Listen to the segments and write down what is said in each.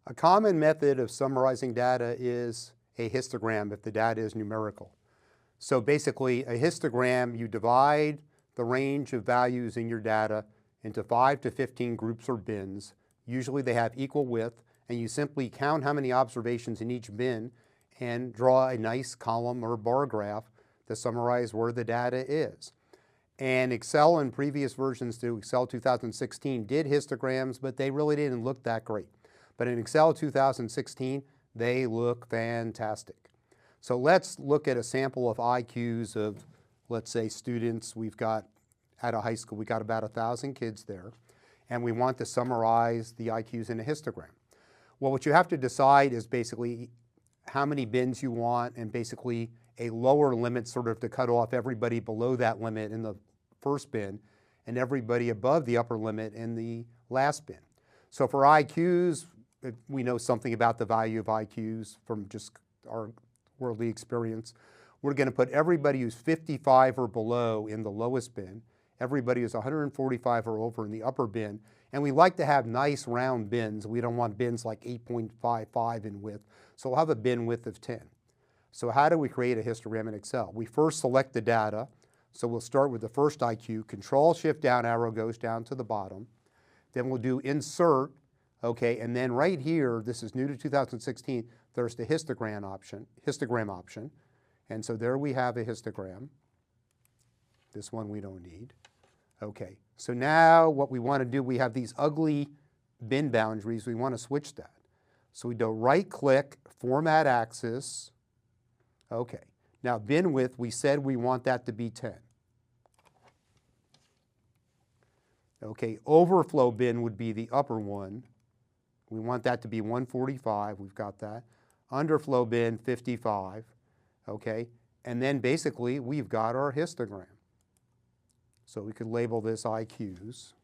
A common method of summarizing data is a histogram if the data is numerical. So basically, a histogram, you divide the range of values in your data into 5 to 15 groups or bins. Usually they have equal width, and you simply count how many observations in each bin and draw a nice column or bar graph to summarize where the data is. And Excel in previous versions to Excel 2016 did histograms, but they really didn't look that great. But in Excel 2016, they look fantastic. So let's look at a sample of IQs of, let's say, students. We've got, at a high school, we got about 1,000 kids there, and we want to summarize the IQs in a histogram. Well, what you have to decide is basically how many bins you want, and basically a lower limit sort of to cut off everybody below that limit in the first bin and everybody above the upper limit in the last bin. So for IQs, we know something about the value of IQs from just our worldly experience. We're going to put everybody who's 55 or below in the lowest bin, everybody who's 145 or over in the upper bin, and we like to have nice round bins. We don't want bins like 8.55 in width, so we'll have a bin width of 10. So how do we create a histogram in Excel? We first select the data, so we'll start with the first IQ, Control-Shift-Down arrow goes down to the bottom, then we'll do Insert, okay, and then right here, this is new to 2016, there's the histogram option, and so there we have a histogram. This one we don't need. Okay, so now what we want to do, we have these ugly bin boundaries, we want to switch that. So we do right-click, Format Axis. Okay, now bin width, we said we want that to be 10. Okay, overflow bin would be the upper one. We want that to be 145, we've got that. Underflow bin, 55, okay? And then basically we've got our histogram. So we could label this IQs.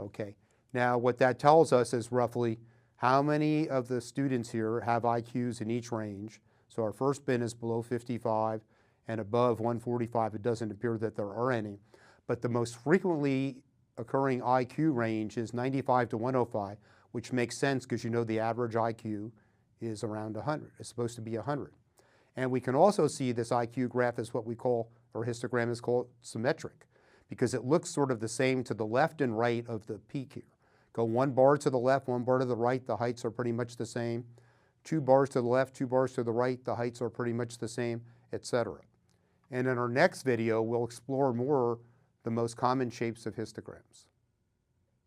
Okay, now what that tells us is roughly how many of the students here have IQs in each range. So our first bin is below 55 and above 145. It doesn't appear that there are any. But the most frequently occurring IQ range is 95 to 105, which makes sense because you know the average IQ is around 100. It's supposed to be 100. And we can also see this IQ graph is what we call, or histogram is called symmetric, because it looks sort of the same to the left and right of the peak here. Go one bar to the left, one bar to the right, the heights are pretty much the same. 2 bars to the left, 2 bars to the right, the heights are pretty much the same, etc. And in our next video, we'll explore more the most common shapes of histograms.